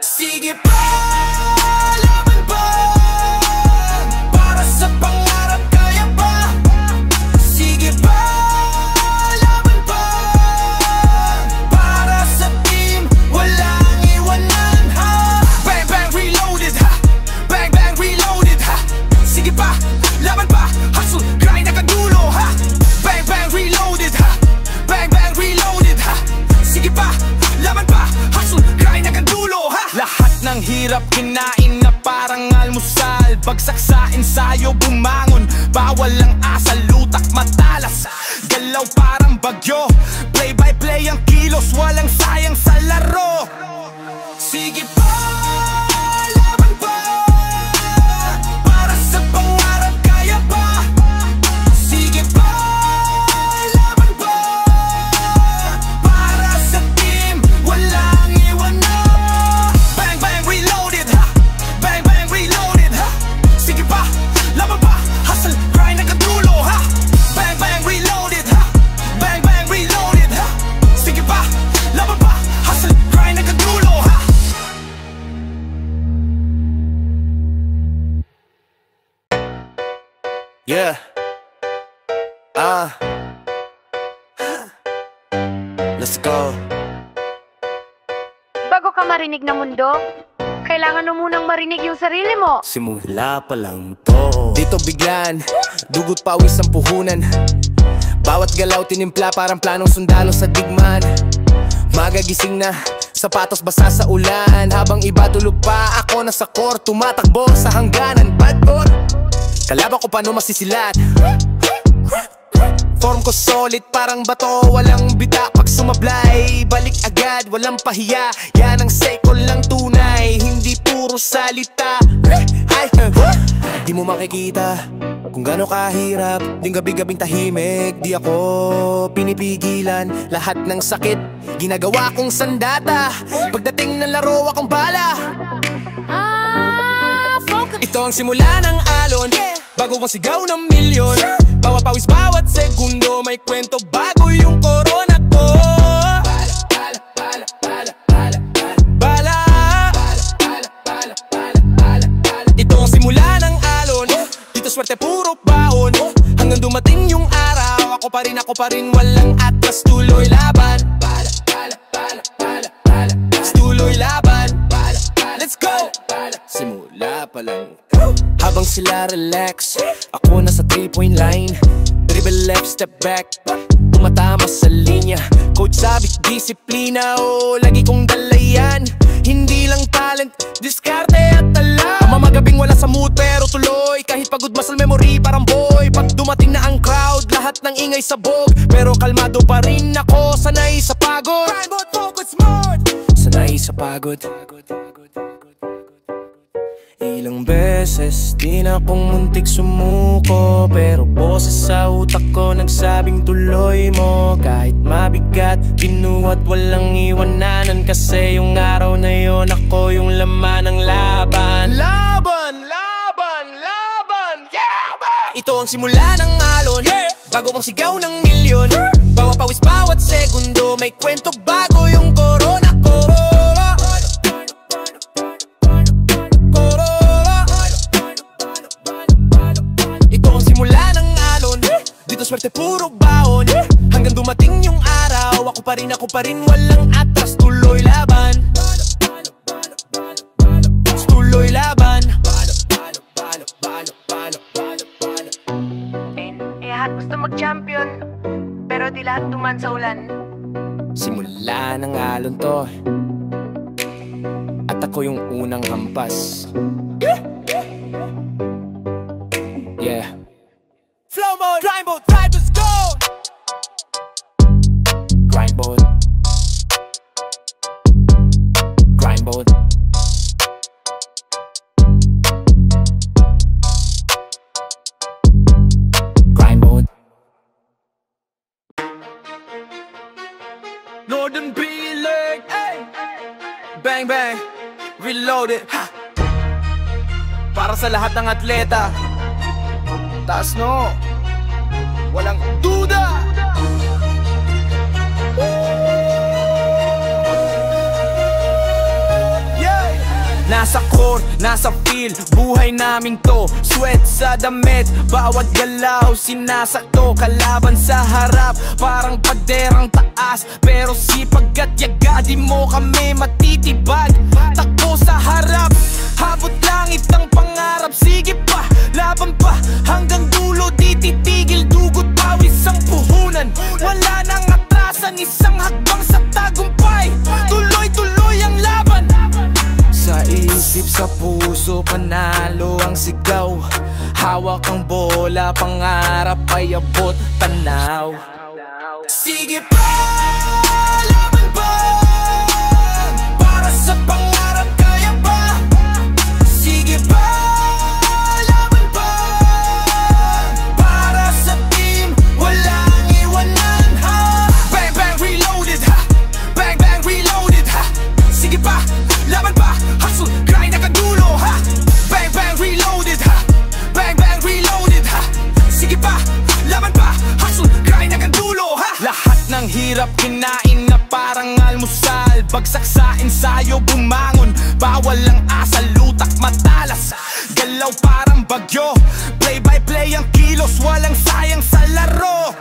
Sige pa, laban pa, para sa pangarap kaya pa. Sige pa, laban pa, para sa team, walang iwanan ha. Bang bang reloaded ha, bang bang reloaded ha. Sige pa, laban pa, hustle, grind hanggang dulo ha. Bang bang reloaded ha, bang bang reloaded ha. Sige pa, laban pa, hustle, grind hanggang dulo ha. Lahat ng hirap kinain na parang almusal. Bagsak sa ensayo, bumangon, bawal ang asal. Lutak matalas, galaw parang bagyo. Play by play ang kilos, walang sayang sa laro. Sige pa, laban pa, para sa pangarap kaya pa. Sige pa, laban pa, para sa team, walang iwanan. Bang bang reloaded ha, bang bang reloaded ha. Sige pa, laban pa, hustle, grind hanggang dulo ha. Bang bang reloaded ha, bang bang reloaded ha. Sige pa, laban pa, hustle, grind hanggang dulo ha. Yeah. Let's go. Bago ka marinig ng mundo, kailangan mo munang marinig yung sarili mo. Simula pa lang to. Dito biglan, dugot pawis ang puhunan. Bawat galaw tinimpla parang planong sundalo sa digman. Magagising na, sapatos basa sa ulan. Habang iba tulog pa, ako nasa court, tumatakbo sa hangganan. Bad boy, kalaban ko paano masisilat. Form ko solid parang bato, walang bita pag sumablay. Balik agad, walang pahiya, yan ang seko lang tunay. Hindi puro salita. Ay, di mo makikita kung gaano kahirap. Di gabi-gabing tahimik, di ako pinipigilan. Lahat ng sakit, ginagawa kong sandata. Pagdating ng laro, akong bala. Ito ang simula ng alon, bago ang sigaw ng milyon. Bawat pawis, bawat segundo, may kwento bago yung corona ko. Bala. Ito ang simula ng alon, dito swerte puro baon. Hanggang dumating yung araw, ako pa rin, walang atras. Tuloy laban, tuloy laban. Let's go! Simula pa lang. Habang sila relax, ako nasa 3-point line. Dribble left, step back, tumatama sa linya. Coach sabi, disiplina, oh, lagi kong dala yan. Hindi lang talent, diskarte at tala. Mamagabing wala sa mood pero tuloy. Kahit pagod muscle memory parang boy. Pag dumating na ang crowd, lahat ng ingay sabog. Pero kalmado pa rin ako, sanay sa pagod. Sanay sa pagod. Ilang beses di na akong muntik sumuko, pero boses sa utak ko nagsabing tuloy mo. Kahit mabigat, binuhat walang iwananan. Kasi yung araw na yon ako yung laman ng laban. Laban, laban, laban, yeah man! Ito ang simula ng alon, bago ang sigaw ng milyon. Bawat pawis, bawat segundo, may kwento bago yung corona ko. Simula ng alon, dito swerte puro baon. Hanggang dumating yung araw, ako pa rin, walang atras. Tuloy laban, tuloy laban. Lahat gusto mag-champion, pero di lahat tuman sa ulan. Simula ng alon to, at ako yung unang hampas. Yeah. Flow mode, grind mode, drivers go. Grind mode, grind mode. Grind mode. Northern Bilag, hey. Bang bang, reloaded ha. Para sa lahat ng atleta, taas no, walang duda. Nasa core, nasa feel, buhay naming to. Sweat sa damit, bawat galaw sinasakto. Kalaban sa harap, parang paderang taas, pero sipag at yaga, di mo kami matitibag. Takbo sa harap, habot langit ang pangarap. Sige pa, laban pa, hanggang dulo di titigil. Dugot pawis ang puhunan, wala nang atrasan. Isang hakbang sa tagumpay, tuloy-tuloy ang laban. Sa isip, sa puso, panalo ang sigaw. Hawak ang bola, pangarap ay abot tanaw. Sige pa, laban pa, para sa pangarap kaya pa. Sige pa, laban pa, para sa team, walang iwanan ha. Bang bang reloaded ha, bang bang reloaded ha. Sige pa, laban pa, hustle, grind hanggang dulo ha. Bang bang reloaded ha, bang bang reloaded ha. Sige pa, laban pa, hustle, grind hanggang dulo ha. Lahat ng hirap kinain na parang almusal. Bagsak sa ensayo, bumangon, bawal ang asal. Lutak matalas, galaw parang bagyo. Play by play ang kilos, walang sayang sa laro.